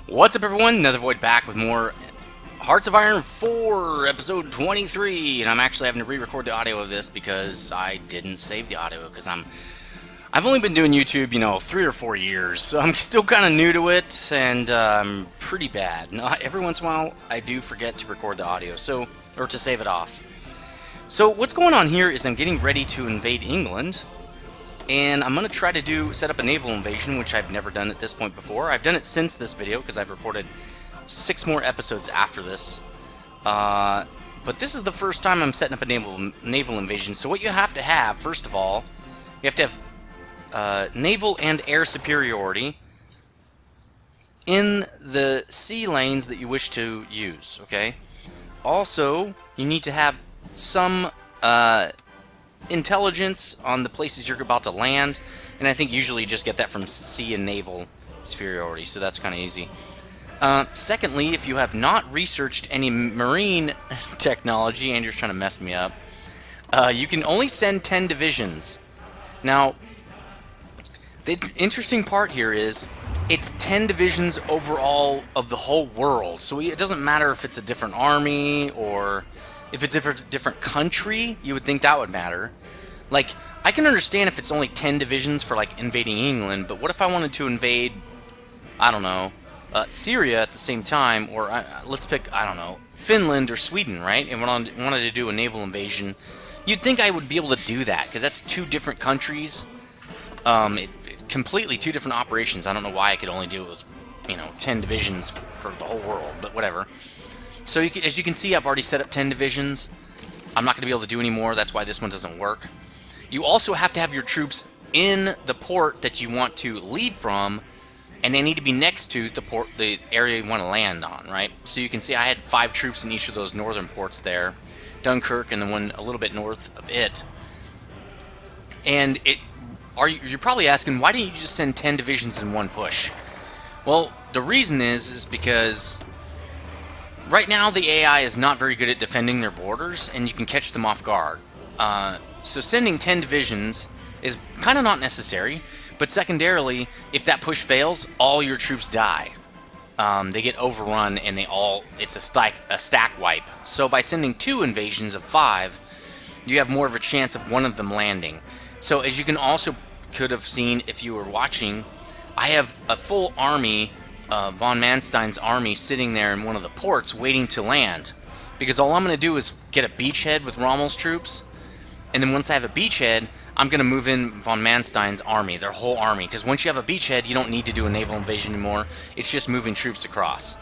What's up, everyone? Nethervvoid back with more Hearts of Iron 4, episode 23, and I'm actually having to re-record the audio of this because I didn't save the audio because I've only been doing YouTube, 3 or 4 years, so I'm still kind of new to it, and pretty bad. Every once in a while, I do forget to record the audio, or to save it off. So what's going on here is I'm getting ready to invade England. And I'm going to try to set up a naval invasion, which I've never done at this point before. I've done it since this video, because I've recorded 6 more episodes after this. But this is the first time I'm setting up a naval invasion. So what you have to have, first of all, you have to have naval and air superiority in the sea lanes that you wish to use, okay? Also, you need to have some intelligence on the places you're about to land, and I think usually you just get that from sea and naval superiority, so that's kind of easy. Secondly, if you have not researched any marine technology, Andrew's trying to mess me up, you can only send 10 divisions. Now, the interesting part here is it's 10 divisions overall of the whole world, so it doesn't matter if it's a different army or if it's a different country. You would think that would matter. Like, I can understand if it's only 10 divisions for, like, invading England, but what if I wanted to invade, I don't know, Syria at the same time, or let's pick, I don't know, Finland or Sweden, right? And wanted to do a naval invasion. You'd think I would be able to do that, because that's 2 different countries. It's completely 2 different operations. I don't know why I could only do it with, 10 divisions for the whole world, but whatever. So as you can see, I've already set up 10 divisions. I'm not going to be able to do any more. That's why this one doesn't work. You also have to have your troops in the port that you want to leave from, and they need to be next to the area you want to land on, right? So you can see I had 5 troops in each of those northern ports there, Dunkirk and the one a little bit north of it. And you're probably asking, why didn't you just send 10 divisions in one push? Well, the reason is because right now, the AI is not very good at defending their borders, and you can catch them off guard. So sending 10 divisions is kind of not necessary, but secondarily, if that push fails, all your troops die. They get overrun, and it's a stack wipe. So by sending 2 invasions of 5, you have more of a chance of one of them landing. So as you could have seen if you were watching, I have a full army, von Manstein's army, sitting there in one of the ports waiting to land, because all I'm going to do is get a beachhead with Rommel's troops, and then once I have a beachhead, I'm going to move in von Manstein's army, their whole army, because once you have a beachhead, you don't need to do a naval invasion anymore. It's just moving troops across.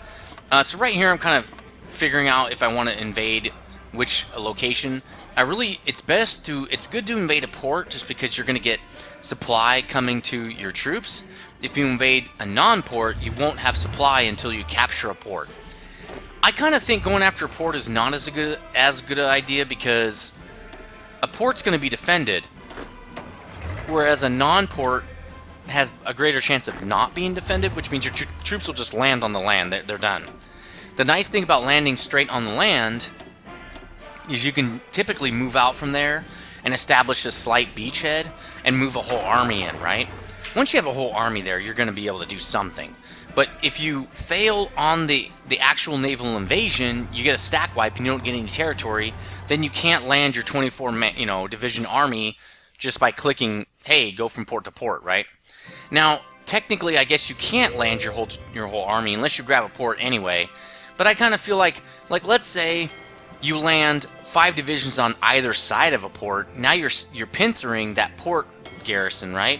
So right here, I'm kind of figuring out if I want to invade which location. It's good to invade a port just because you're going to get supply coming to your troops. If you invade a non-port, you won't have supply until you capture a port. I kind of think going after a port is not as good an idea, because a port's going to be defended, whereas a non-port has a greater chance of not being defended, which means your troops will just land on the land. They're done. The nice thing about landing straight on the land is you can typically move out from there and establish a slight beachhead and move a whole army in, right? Once you have a whole army there, you're going to be able to do something. But if you fail on the actual naval invasion, you get a stack wipe and you don't get any territory, then you can't land your 24 division army just by clicking, hey, go from port to port, right? Now, technically, I guess you can't land your whole army unless you grab a port anyway. But I kind of feel like let's say you land 5 divisions on either side of a port. Now you're pincering that port garrison, right?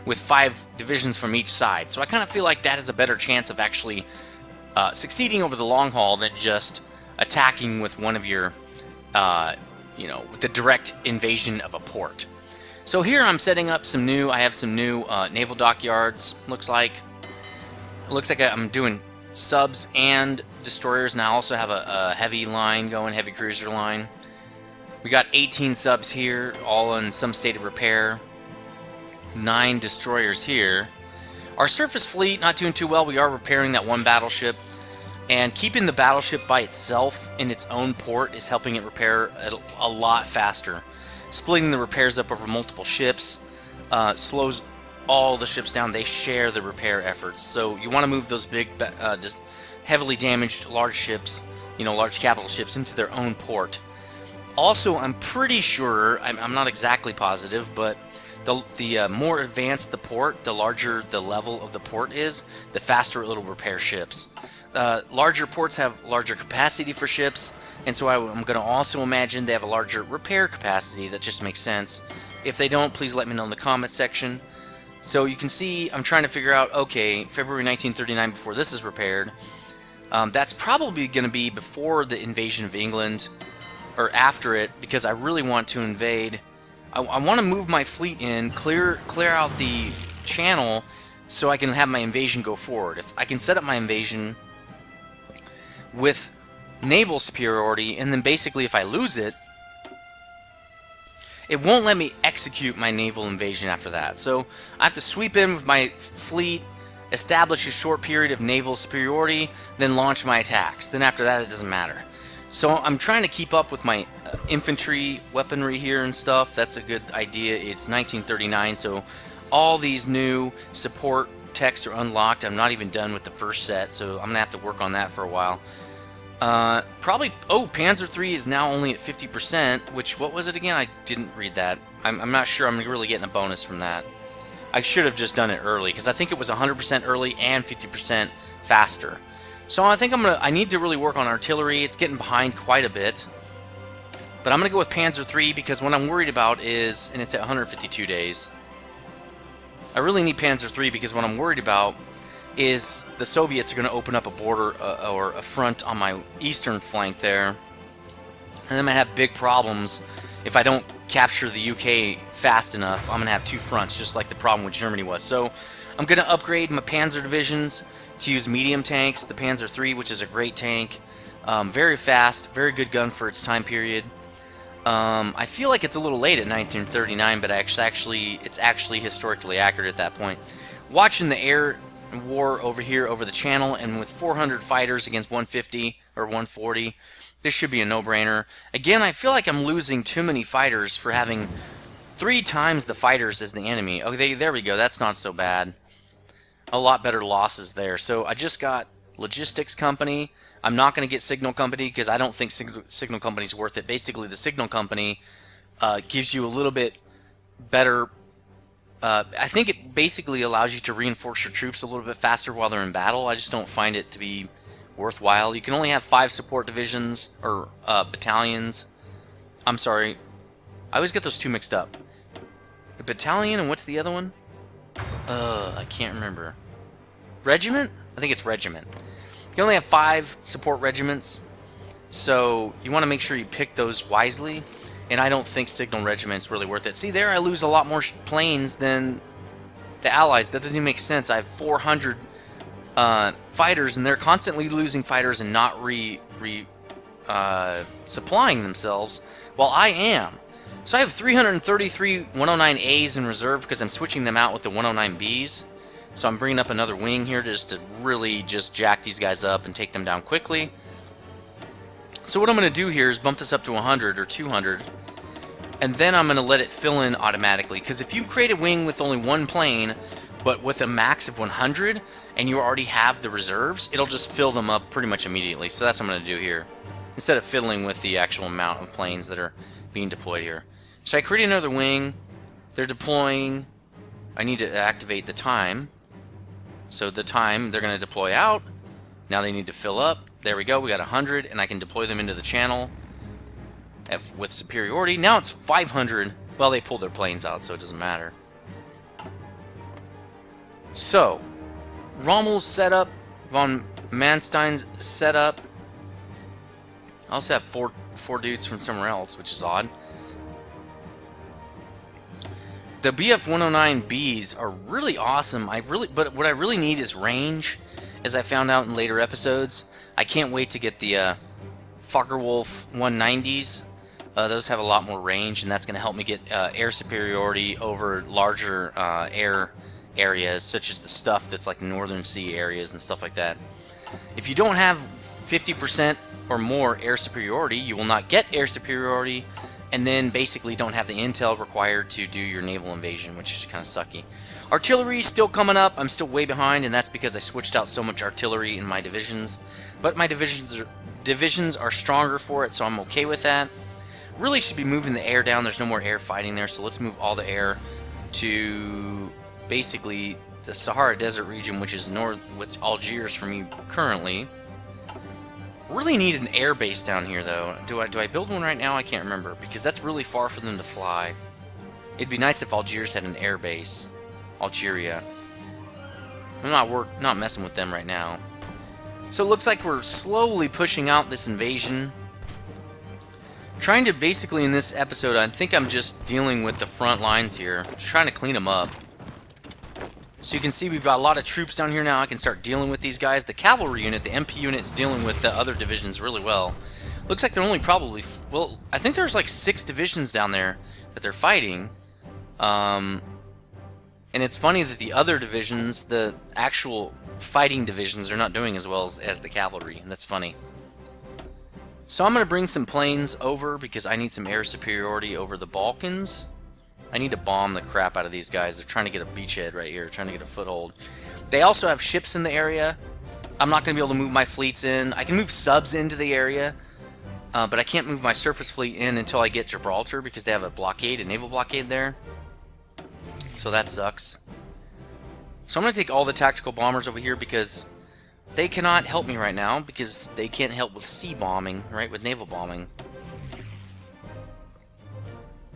With 5 divisions from each side. So I kind of feel like that has a better chance of actually succeeding over the long haul than just attacking with one of your, with the direct invasion of a port. So here I'm setting up I have some new naval dockyards, looks like. It looks like I'm doing subs and destroyers, and I also have a heavy line going, heavy cruiser line. We got 18 subs here, all in some state of repair. 9 destroyers here. Our surface fleet not doing too well. We are repairing that 1 battleship, and keeping the battleship by itself in its own port is helping it repair a lot faster. Splitting the repairs up over multiple ships slows all the ships down. They share the repair efforts. So you want to move those big, just heavily damaged large ships, you know, large capital ships into their own port. Also, I'm pretty sure, I'm not exactly positive, but the more advanced the port, the larger the level of the port is, the faster it'll repair ships. Larger ports have larger capacity for ships, and so I'm going to also imagine they have a larger repair capacity. That just makes sense. If they don't, please let me know in the comment section. So you can see I'm trying to figure out, okay, February 1939 before this is repaired. That's probably going to be before the invasion of England, or after it, because I really want to invade. I want to move my fleet in, clear out the channel, so I can have my invasion go forward. If I can set up my invasion with naval superiority, and then basically if I lose it, it won't let me execute my naval invasion after that. So I have to sweep in with my fleet, establish a short period of naval superiority, then launch my attacks. Then after that, it doesn't matter. So I'm trying to keep up with my infantry weaponry here and stuff. That's a good idea. It's 1939, so all these new support techs are unlocked. I'm not even done with the first set, so I'm going to have to work on that for a while. Probably, oh, Panzer III is now only at 50%, which, what was it again? I didn't read that. I'm not sure I'm really getting a bonus from that. I should have just done it early, because I think it was 100% early and 50% faster. So I think I need to really work on artillery. It's getting behind quite a bit. But I'm going to go with Panzer III, because what I'm worried about is, and it's at 152 days. I really need Panzer III, because what I'm worried about is the Soviets are going to open up a border or a front on my eastern flank there. And then I have big problems if I don't capture the UK fast enough. I'm going to have two fronts, just like the problem with Germany was. So I'm going to upgrade my Panzer divisions to use medium tanks, the Panzer III, which is a great tank. Very fast, very good gun for its time period. I feel like it's a little late at 1939, but it's actually historically accurate at that point. Watching the air war over here over the channel, and with 400 fighters against 150 or 140, this should be a no-brainer. Again, I feel like I'm losing too many fighters for having 3 times the fighters as the enemy. Okay, there we go. That's not so bad. A lot better losses there. So I just got logistics company. I'm not going to get signal company, because I don't think signal company is worth it. Basically, the signal company gives you a little bit better. I think it basically allows you to reinforce your troops a little bit faster while they're in battle. I just don't find it to be worthwhile. You can only have 5 support divisions or battalions. I'm sorry, I always get those two mixed up. A battalion, and what's the other one? I can't remember. Regiment? I think it's regiment. You can only have 5 support regiments, so you want to make sure you pick those wisely. And I don't think signal regiment's really worth it. See, there I lose a lot more planes than the Allies. That doesn't even make sense. I have 400 fighters, and they're constantly losing fighters and not supplying themselves, while I am. So I have 333 109As in reserve, because I'm switching them out with the 109Bs. So I'm bringing up another wing here just to really just jack these guys up and take them down quickly. So what I'm going to do here is bump this up to 100 or 200, and then I'm going to let it fill in automatically. Because if you create a wing with only 1 plane, but with a max of 100, and you already have the reserves, it'll just fill them up pretty much immediately. So that's what I'm going to do here, instead of fiddling with the actual amount of planes that are being deployed here. So I create another wing. They're deploying. I need to activate the time. So the time they're going to deploy out. Now they need to fill up. There we go. We got 100, and I can deploy them into the channel with superiority. Now it's 500. Well, they pulled their planes out, so it doesn't matter. So, Rommel's set up. Von Manstein's set up. I also have four dudes from somewhere else, which is odd. The BF-109Bs are really awesome. But what I really need is range, as I found out in later episodes. I can't wait to get the Focke-Wulf 190s. Those have a lot more range, and that's going to help me get air superiority over larger air areas, such as the stuff that's like Northern Sea areas and stuff like that. If you don't have 50% or more air superiority, you will not get air superiority and then basically don't have the intel required to do your naval invasion, which is kind of sucky. Artillery still coming up. I'm still way behind, and that's because I switched out so much artillery in my divisions. But my divisions are stronger for it, so I'm okay with that. Really should be moving the air down. There's no more air fighting there, so let's move all the air to basically the Sahara Desert region, which is north with Algiers for me currently. Really need an air base down here, though. Do I build one right now? I can't remember, because that's really far for them to fly. It'd be nice if Algiers had an air base. Algeria. I'm not messing with them right now. So it looks like we're slowly pushing out this invasion. Trying to basically, in this episode, I think I'm just dealing with the front lines here. Just trying to clean them up. So you can see we've got a lot of troops down here now. I can start dealing with these guys. The cavalry unit, the MP unit, is dealing with the other divisions really well. Looks like they're only probably... Well, I think there's like 6 divisions down there that they're fighting. And it's funny that the other divisions, the actual fighting divisions, are not doing as well as the cavalry. And that's funny. So I'm going to bring some planes over because I need some air superiority over the Balkans. I need to bomb the crap out of these guys. They're trying to get a beachhead right here, trying to get a foothold. They also have ships in the area. I'm not going to be able to move my fleets in. I can move subs into the area, but I can't move my surface fleet in until I get Gibraltar because they have a blockade, a naval blockade there. So that sucks. So I'm going to take all the tactical bombers over here because they cannot help me right now because they can't help with sea bombing, right, with naval bombing.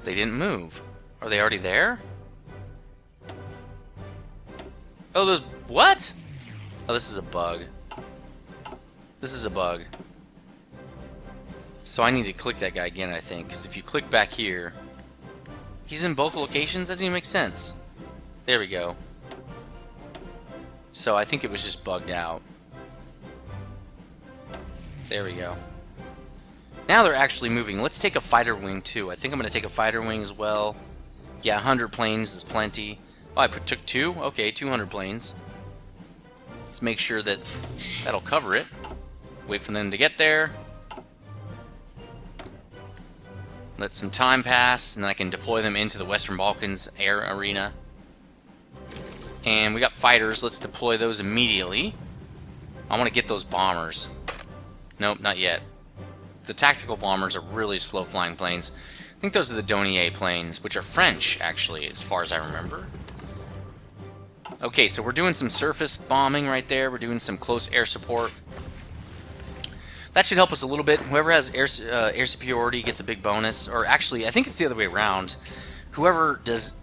They didn't move. Are they already there? Oh, there's... What? Oh, this is a bug. This is a bug. So I need to click that guy again, I think, because if you click back here... He's in both locations? That doesn't even make sense. There we go. So I think it was just bugged out. There we go. Now they're actually moving. Let's take a fighter wing too. I think I'm going to take a fighter wing as well. Yeah, 100 planes is plenty. Oh, I took 2? Okay, 200 planes. Let's make sure that that'll cover it. Wait for them to get there. Let some time pass, and then I can deploy them into the Western Balkans air arena. And we got fighters. Let's deploy those immediately. I want to get those bombers. Nope, not yet. The tactical bombers are really slow-flying planes. I think those are the Donier planes, which are French, actually, as far as I remember. Okay, so we're doing some surface bombing right there. We're doing some close air support. That should help us a little bit. Whoever has air superiority gets a big bonus. Or actually, I think it's the other way around. Whoever does...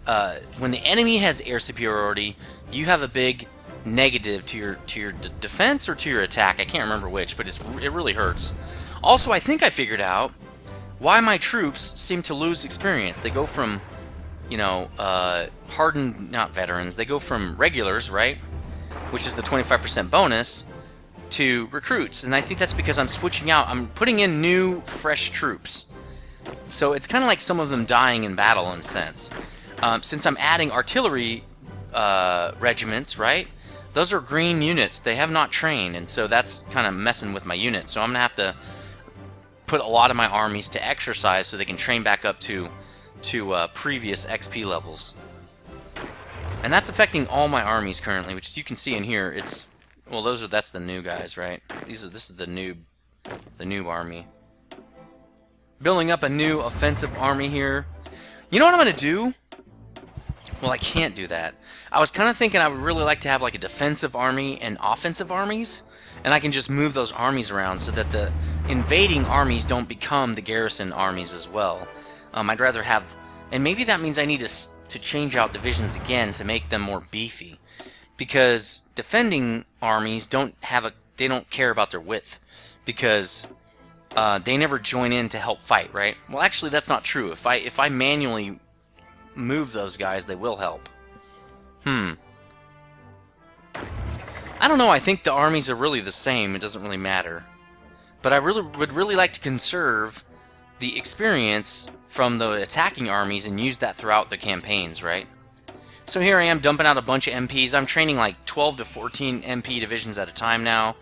when the enemy has air superiority, you have a big negative to your defense or to your attack. I can't remember which, but it really hurts. Also, I think I figured out why my troops seem to lose experience. They go from, you know, hardened, not veterans, they go from regulars, right, which is the 25% bonus, to recruits. And I think that's because I'm switching out. I'm putting in new, fresh troops. So it's kind of like some of them dying in battle in a sense. Since I'm adding artillery regiments, right, those are green units. They have not trained, and so that's kind of messing with my units. So I'm going to have to put a lot of my armies to exercise so they can train back up to previous XP levels. And that's affecting all my armies currently, which as you can see in here, it's... Well, that's the new guys, right? This is the noob army. Building up a new offensive army here. You know what I'm going to do? Well, I can't do that. I was kind of thinking I would really like to have like a defensive army and offensive armies, and I can just move those armies around so that the invading armies don't become the garrison armies as well. I'd rather have... And maybe that means I need to change out divisions again to make them more beefy. Because defending armies don't care about their width. Because they never join in to help fight, right? Well, actually, that's not true. If I manually move those guys, they will help. I don't know. I think the armies are really the same. It doesn't really matter. But I would really like to conserve the experience from the attacking armies and use that throughout the campaigns, right? So here I am dumping out a bunch of MPs. I'm training like 12 to 14 MP divisions at a time now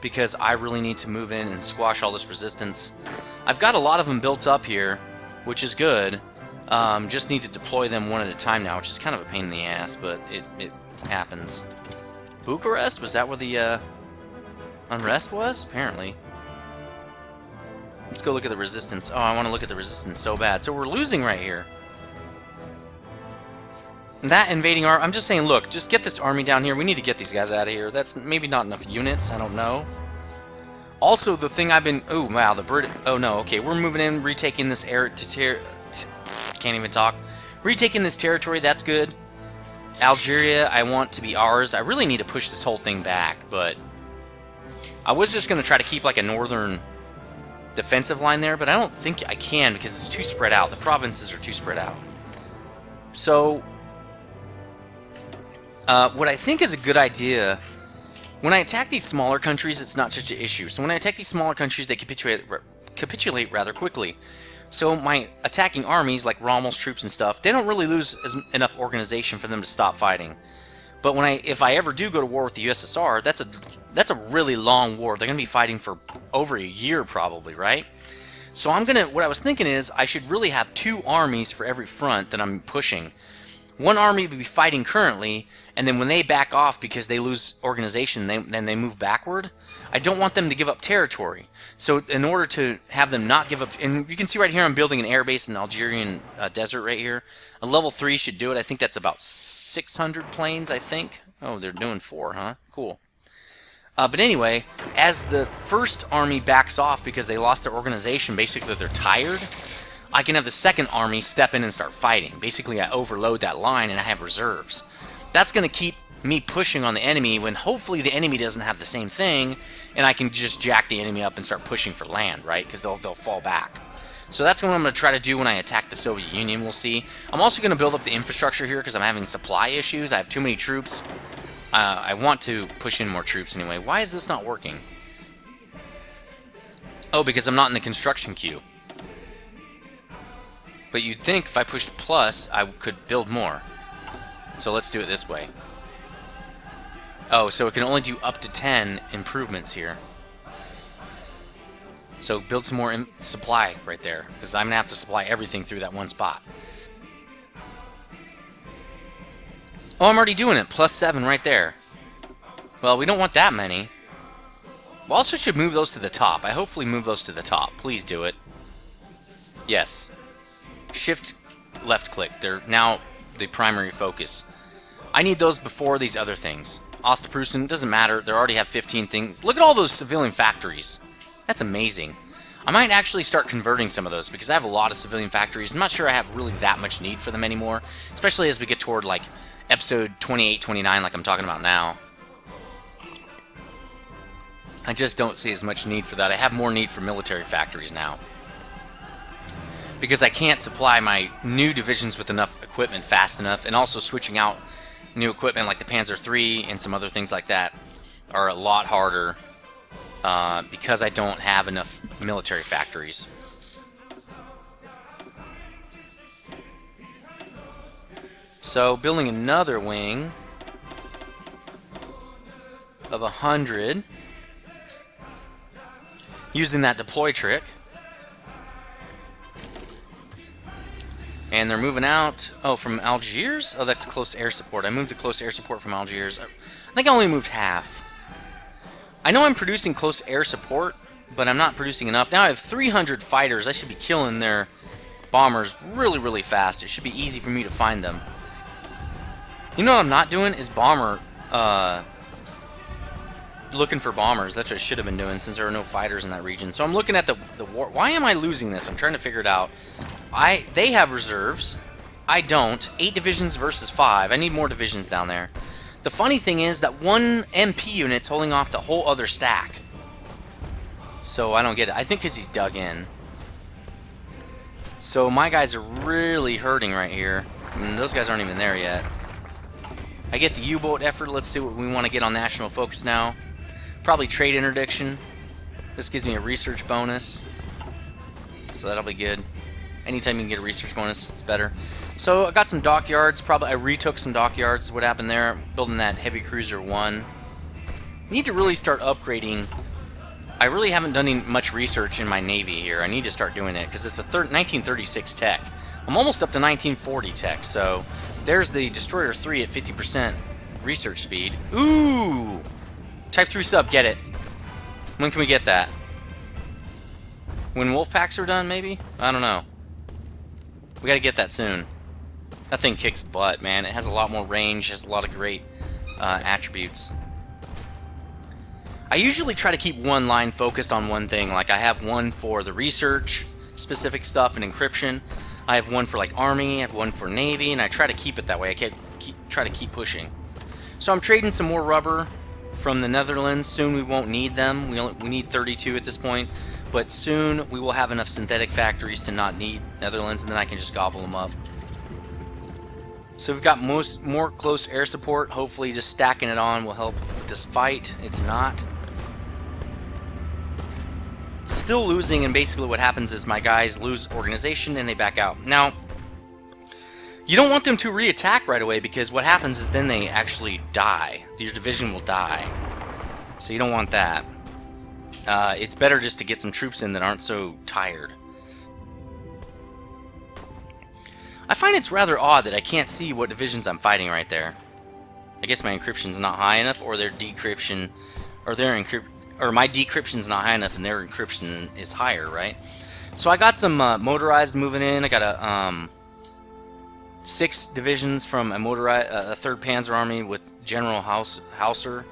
because I really need to move in and squash all this resistance. I've got a lot of them built up here, which is good. Just need to deploy them one at a time now, which is kind of a pain in the ass, but it happens. Bucharest? Was that where the unrest was? Apparently. Let's go look at the resistance. Oh, I want to look at the resistance so bad. So we're losing right here. That invading army, I'm just saying, look, just get this army down here. We need to get these guys out of here. That's maybe not enough units. I don't know. Also, the thing I've been... Oh, wow, the Brit... Oh, no, okay. We're moving in, retaking this air... Can't even talk. Retaking this territory, that's good. Algeria, I want to be ours. I really need to push this whole thing back, but... I was just going to try to keep, like, a northern defensive line there, but I don't think I can because it's too spread out. The provinces are too spread out. So... what I think is a good idea, when I attack these smaller countries, it's not such an issue. So when I attack these smaller countries, they capitulate rather quickly. So my attacking armies, like Rommel's troops and stuff, they don't really lose enough organization for them to stop fighting. But if I ever do go to war with the USSR, that's a really long war. They're going to be fighting for over a year probably, right? So what I was thinking is I should really have 2 armies for every front that I'm pushing. One army would be fighting currently, and then when they back off because they lose organization, then they move backward. I don't want them to give up territory. So in order to have them not give up... And you can see right here I'm building an airbase in the Algerian desert right here. A level 3 should do it. I think that's about 600 planes, I think. Oh, they're doing 4, huh? Cool. But anyway, as the first army backs off because they lost their organization, basically they're tired... I can have the second army step in and start fighting. Basically, I overload that line and I have reserves. That's going to keep me pushing on the enemy when hopefully the enemy doesn't have the same thing, and I can just jack the enemy up and start pushing for land, right? Because they'll fall back. So that's what I'm going to try to do when I attack the Soviet Union, we'll see. I'm also going to build up the infrastructure here because I'm having supply issues. I have too many troops. I want to push in more troops anyway. Why is this not working? Oh, because I'm not in the construction queue. But you'd think if I pushed plus, I could build more. So let's do it this way. Oh, so it can only do up to 10 improvements here. So build some more supply right there, because I'm going to have to supply everything through that one spot. Oh, I'm already doing it. +7 right there. Well, we don't want that many. We also should move those to the top. I hopefully move those to the top. Please do it. Yes. Shift left click. They're now the primary focus. I need those before these other things. Ostprussen, doesn't matter. They already have 15 things. Look at all those civilian factories. That's amazing. I might actually start converting some of those because I have a lot of civilian factories. I'm not sure I have really that much need for them anymore, especially as we get toward like episode 28, 29 like I'm talking about now. I just don't see as much need for that. I have more need for military factories now, because I can't supply my new divisions with enough equipment fast enough, and also switching out new equipment like the Panzer III and some other things like that are a lot harder because I don't have enough military factories. So building another wing of 100 using that deploy trick. And they're moving out. Oh, from Algiers? Oh, that's close air support. I moved the close air support from Algiers. I think I only moved half. I know I'm producing close air support, but I'm not producing enough. Now I have 300 fighters. I should be killing their bombers really, really fast. It should be easy for me to find them. You know what I'm not doing is looking for bombers. That's what I should have been doing since there are no fighters in that region. So I'm looking at the war. Why am I losing this? I'm trying to figure it out. They have reserves. I don't. 8 divisions versus 5. I need more divisions down there. The funny thing is that one MP unit's holding off the whole other stack. So I don't get it. I think because he's dug in. So my guys are really hurting right here. I mean, those guys aren't even there yet. I get the U-boat effort. Let's see what we want to get on national focus now. Probably trade interdiction. This gives me a research bonus. So that'll be good. Anytime you can get a research bonus, it's better. So I got some dockyards. Probably I retook some dockyards. What happened there? Building that heavy cruiser 1. Need to really start upgrading I really haven't done any much research in my Navy here. I need to start doing it because it's a 1936 tech. I'm almost up to 1940 tech, so there's the Destroyer 3 at 50% research speed. Ooh! Type 3 sub, get it. When can we get that? When wolf packs are done, maybe? I don't know. We gotta get that soon. That thing kicks butt, man. It has a lot more range, has a lot of great attributes. I usually try to keep one line focused on one thing. Like I have one for the research, specific stuff, and encryption. I have one for like Army, I have one for Navy, and I try to keep it that way. I try to keep pushing. So I'm trading some more rubber from the Netherlands. Soon we won't need them. We need 32 at this point. But soon we will have enough synthetic factories to not need Netherlands, and then I can just gobble them up. So we've got more close air support. Hopefully just stacking it on will help with this fight. It's not. Still losing, and basically what happens is my guys lose organization and they back out. Now, you don't want them to re-attack right away because what happens is then they actually die. Your division will die. So you don't want that. It's better just to get some troops in that aren't so tired. I find it's rather odd that I can't see what divisions I'm fighting right there. I guess my encryption's not high enough, or their decryption, or my decryption's not high enough and their encryption is higher, right? So I got some motorized moving in. I got a 6 divisions from a 3rd Panzer Army with General Hauser.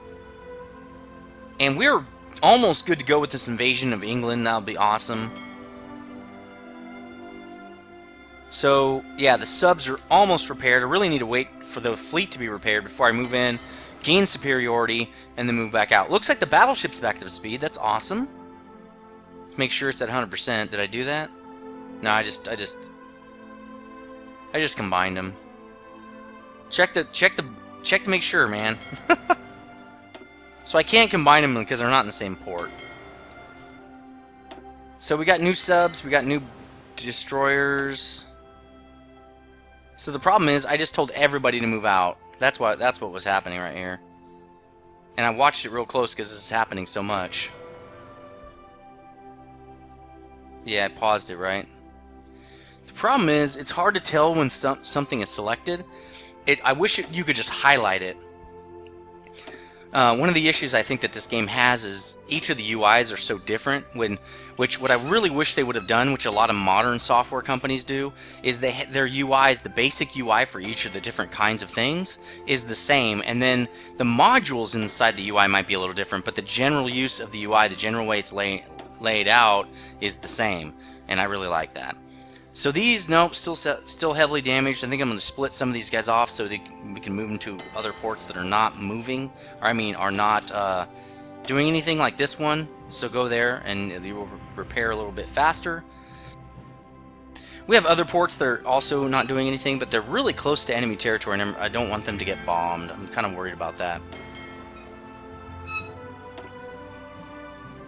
And we're almost good to go with this invasion of England. That'll be awesome. So, yeah, the subs are almost repaired. I really need to wait for the fleet to be repaired before I move in, gain superiority, and then move back out. Looks like the battleship's back to speed. That's awesome. Let's make sure it's at 100%. Did I do that? No, I just combined them. Check to make sure, man. So I can't combine them because they're not in the same port. So we got new subs, we got new destroyers. So the problem is I just told everybody to move out. That's what was happening right here. And I watched it real close because this is happening so much. Yeah, I paused it, right? The problem is it's hard to tell when something is selected. I wish you could just highlight it. One of the issues I think that this game has is each of the UIs are so different. What I really wish they would have done, which a lot of modern software companies do, is their UIs, the basic UI for each of the different kinds of things, is the same, and then the modules inside the UI might be a little different, but the general use of the UI, the general way it's laid out, is the same, and I really like that. So these, nope, still heavily damaged. I think I'm going to split some of these guys off so we can move them to other ports that are not moving, or I mean are not doing anything like this one. So go there and you will repair a little bit faster. We have other ports that are also not doing anything, but they're really close to enemy territory, and I don't want them to get bombed. I'm kind of worried about that.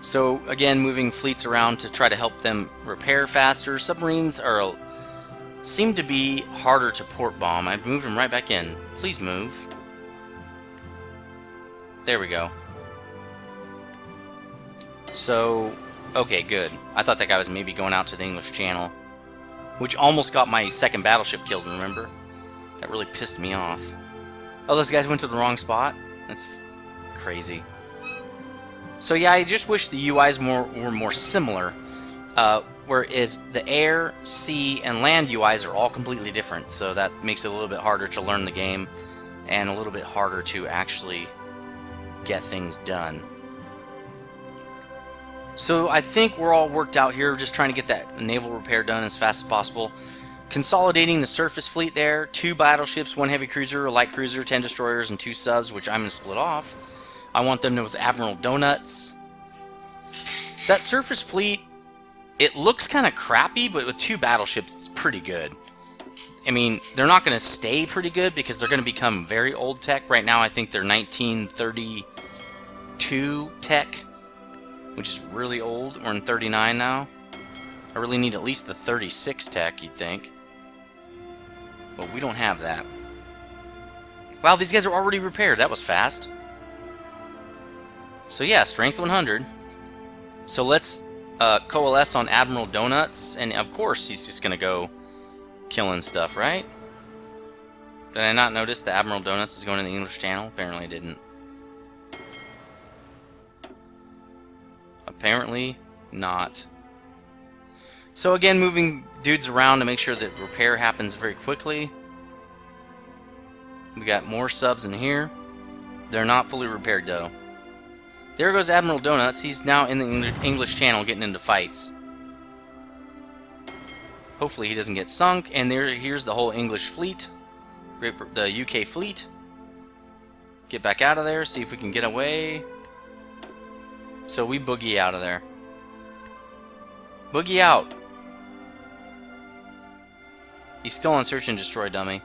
So again, moving fleets around to try to help them repair faster. Submarines seem to be harder to port bomb. I've moved them right back in. Please move. There we go. So, okay, good. I thought that guy was maybe going out to the English Channel, which almost got my second battleship killed, remember? That really pissed me off. Oh, those guys went to the wrong spot? That's crazy. So yeah, I just wish the UIs were more similar, whereas the air, sea, and land UIs are all completely different, so that makes it a little bit harder to learn the game, and a little bit harder to actually get things done. So I think we're all worked out here, just trying to get that naval repair done as fast as possible. Consolidating the surface fleet there, 2 battleships, 1 heavy cruiser, a light cruiser, 10 destroyers, and 2 subs, which I'm going to split off. I want them with Admiral Donuts. That surface fleet, it looks kind of crappy, but with 2 battleships, it's pretty good. I mean, they're not going to stay pretty good because they're going to become very old tech. Right now, I think they're 1932 tech, which is really old. We're in 39 now. I really need at least the 36 tech, you'd think. But we don't have that. Wow, these guys are already repaired. That was fast. So yeah, strength 100. So let's coalesce on Admiral Donuts, and of course he's just gonna go killing stuff, right? Did I not notice the Admiral Donuts is going in the English Channel? Apparently I didn't. Apparently not. So again, moving dudes around to make sure that repair happens very quickly. We got more subs in here. They're not fully repaired though. There goes Admiral Donuts. He's now in the English Channel getting into fights. Hopefully he doesn't get sunk. And here's the whole English fleet. The UK fleet. Get back out of there. See if we can get away. So we boogie out of there. Boogie out. He's still on search and destroy, dummy.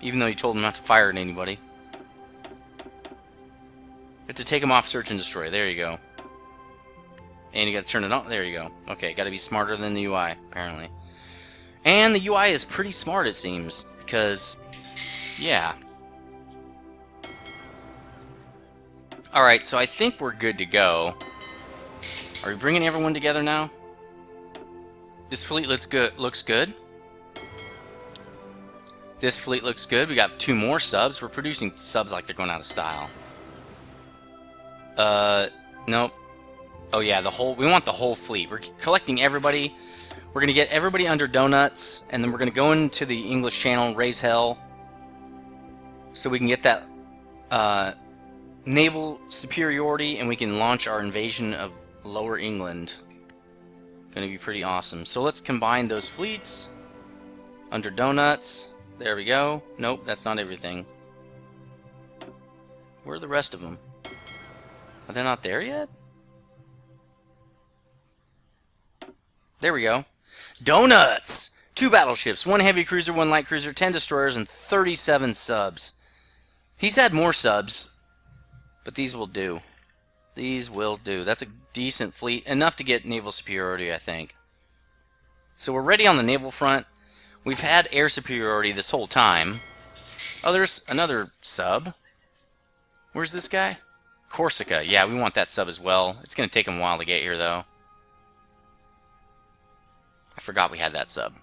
Even though you told him not to fire at anybody. You have to take him off search and destroy. There you go. And you got to turn it on. There you go. Okay, got to be smarter than the UI, apparently. And the UI is pretty smart, it seems. Because, yeah. Alright, so I think we're good to go. Are we bringing everyone together now? This fleet looks good. This fleet looks good. We got 2 more subs. We're producing subs like they're going out of style. Nope. Oh yeah, we want the whole fleet. We're collecting everybody. We're gonna get everybody under donuts, and then we're gonna go into the English Channel, raise hell, so we can get that naval superiority, and we can launch our invasion of Lower England. Gonna be pretty awesome. So let's combine those fleets under donuts. There we go. Nope, that's not everything. Where are the rest of them? Are they not there yet? There we go. Donuts! 2 battleships, 1 heavy cruiser, 1 light cruiser, 10 destroyers, and 37 subs. He's had more subs, but these will do. These will do. That's a decent fleet. Enough to get naval superiority, I think. So we're ready on the naval front. We've had air superiority this whole time. Oh, there's another sub. Where's this guy? Corsica. Yeah, we want that sub as well. It's going to take him a while to get here, though. I forgot we had that sub.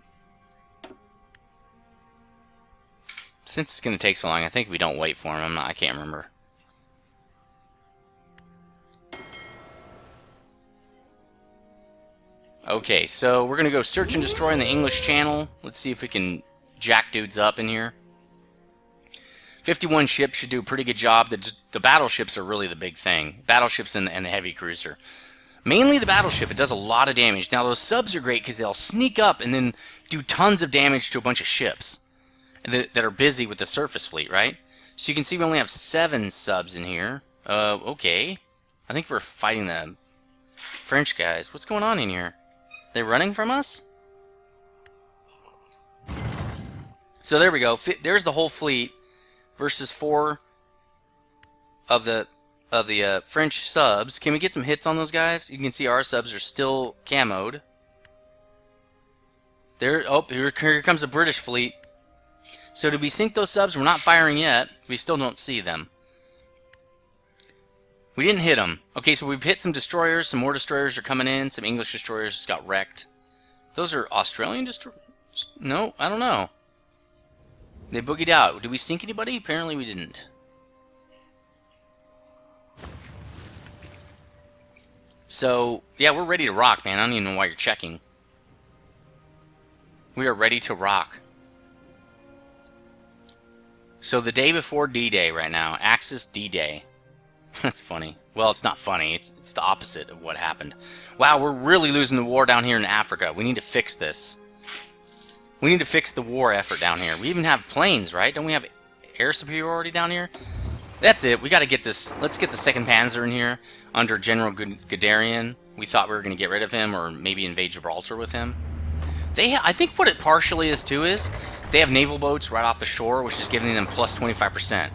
Since it's going to take so long, I think we don't wait for him. I can't remember. Okay, so we're going to go search and destroy in the English Channel. Let's see if we can jack dudes up in here. 51 ships should do a pretty good job. The battleships are really the big thing. Battleships and the heavy cruiser. Mainly the battleship. It does a lot of damage. Now, those subs are great because they'll sneak up and then do tons of damage to a bunch of ships that are busy with the surface fleet, right? So you can see we only have 7 subs in here. Okay. I think we're fighting the French guys. What's going on in here? They running from us? So there we go. There's the whole fleet versus 4 of the French subs. Can we get some hits on those guys? You can see our subs are still camoed. There. Oh, here comes the British fleet. So did we sink those subs? We're not firing yet. We still don't see them. We didn't hit them. Okay, so we've hit some destroyers. Some more destroyers are coming in. Some English destroyers just got wrecked. Those are Australian destroyers? No, I don't know. They boogied out. Did we sink anybody? Apparently we didn't. So, yeah, we're ready to rock, man. I don't even know why you're checking. We are ready to rock. So the day before D-Day right now. Axis D-Day. That's funny. Well, it's not funny. It's the opposite of what happened. Wow, we're really losing the war down here in Africa. We need to fix this. We need to fix the war effort down here. We even have planes, right? Don't we have air superiority down here? That's it. We got to get this. Let's get the 2nd Panzer in here under General Guderian. We thought we were going to get rid of him or maybe invade Gibraltar with him. I think what it partially is too is they have naval boats right off the shore, which is giving them plus 25%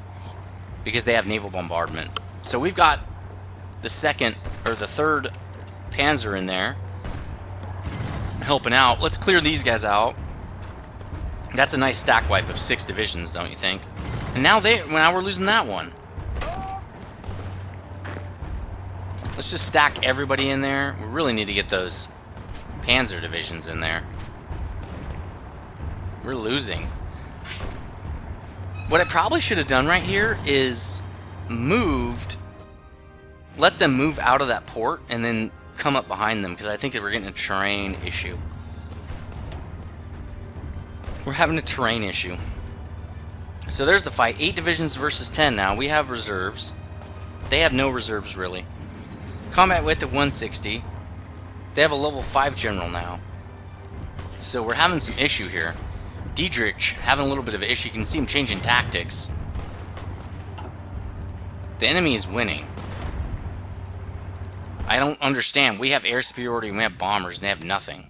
because they have naval bombardment. So we've got the 2nd or the 3rd Panzer in there helping out. Let's clear these guys out. That's a nice stack wipe of 6 divisions, don't you think? And now we're losing that one. Let's just stack everybody in there. We really need to get those Panzer divisions in there. We're losing. What I probably should have done right here is let them move out of that port and then come up behind them, because I think that we're getting a terrain issue. We're having a terrain issue. So there's the fight. 8 divisions versus 10 now. We have reserves. They have no reserves, really. Combat width at 160. They have a level 5 general now. So we're having some issue here. Diedrich having a little bit of an issue. You can see him changing tactics. The enemy is winning. I don't understand. We have air superiority and we have bombers and they have nothing.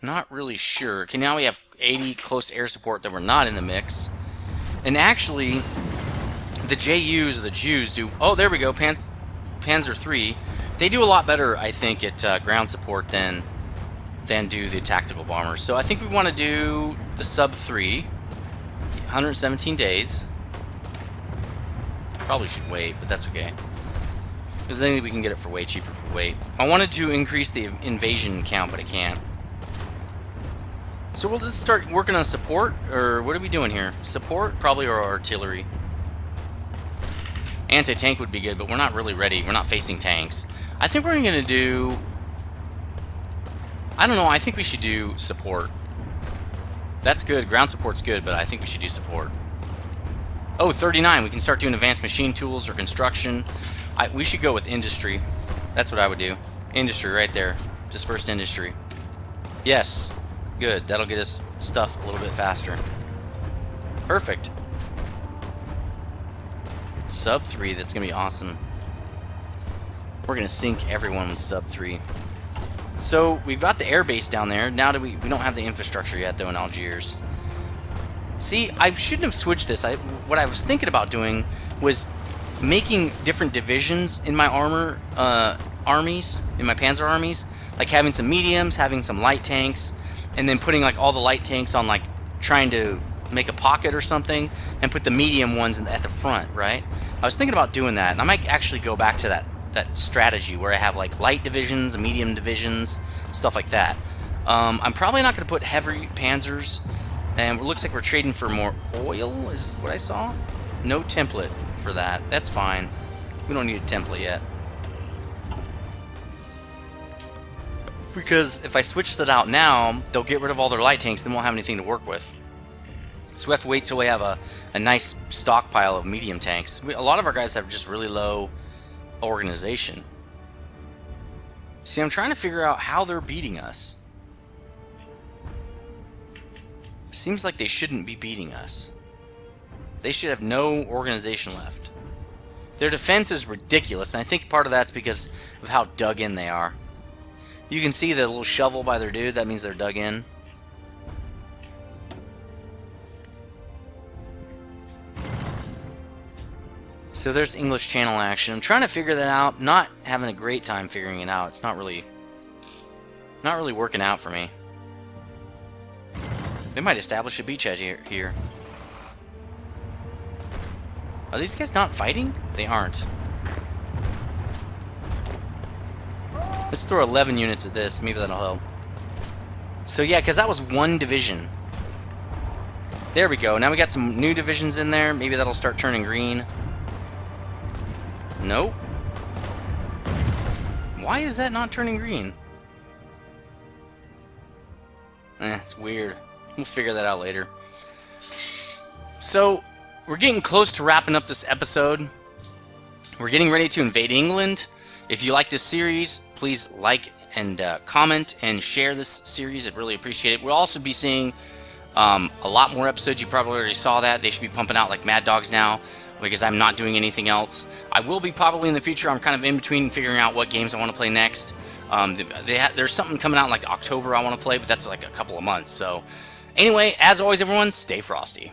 Not really sure. Okay, now we have 80 close air support that were not in the mix. And actually, the JUs, or the Jews, do... Oh, there we go. Panzer 3. They do a lot better, I think, at ground support than do the tactical bombers. So I think we want to do the sub 3. 117 days. Probably should wait, but that's okay. Because I think we can get it for way cheaper for weight. I wanted to increase the invasion count, but I can't. So we'll just start working on support, or what are we doing here? Support, probably, or artillery. Anti-tank would be good, but we're not really ready. We're not facing tanks. I think we're going to do... I don't know, I think we should do support. That's good. Ground support's good, but I think we should do support. Oh, 39. We can start doing advanced machine tools or construction. We should go with industry. That's what I would do. Industry right there. Dispersed industry. Yes. Good. That'll get us stuff a little bit faster. Perfect. Sub 3. That's going to be awesome. We're going to sink everyone with sub 3. So we've got the air base down there. Now we don't have the infrastructure yet, though, in Algiers. See, I shouldn't have switched this. What I was thinking about doing was making different divisions in my armies, in my panzer armies, like having some mediums, having some light tanks, and then putting like all the light tanks on, like trying to make a pocket or something, and put the medium ones at the front, right? I was thinking about doing that, and I might actually go back to that strategy where I have like light divisions, medium divisions, stuff like that. I'm probably not going to put heavy panzers, and it looks like we're trading for more oil, is what I saw. No template for that. That's fine. We don't need a template yet. Because if I switch that out now, they'll get rid of all their light tanks, then we'll have anything to work with. So we have to wait till we have a nice stockpile of medium tanks. A lot of our guys have just really low organization. See, I'm trying to figure out how they're beating us. Seems like they shouldn't be beating us. They should have no organization left. Their defense is ridiculous, and I think part of that's because of how dug in they are. You can see the little shovel by their dude. That means they're dug in. So there's English Channel action. I'm trying to figure that out. Not having a great time figuring it out. It's not really working out for me. They might establish a beachhead here. Are these guys not fighting? They aren't. Let's throw 11 units at this. Maybe that'll help. So yeah, because that was one division. There we go. Now we got some new divisions in there. Maybe that'll start turning green. Nope. Why is that not turning green? It's weird. We'll figure that out later. So, we're getting close to wrapping up this episode. We're getting ready to invade England. If you like this series, please like and comment and share this series. I'd really appreciate it. We'll also be seeing a lot more episodes. You probably already saw that. They should be pumping out like mad dogs now, because I'm not doing anything else. I will be probably in the future. I'm kind of in between figuring out what games I want to play next. There's something coming out in like October I want to play, but that's like a couple of months. So anyway, as always, everyone, stay frosty.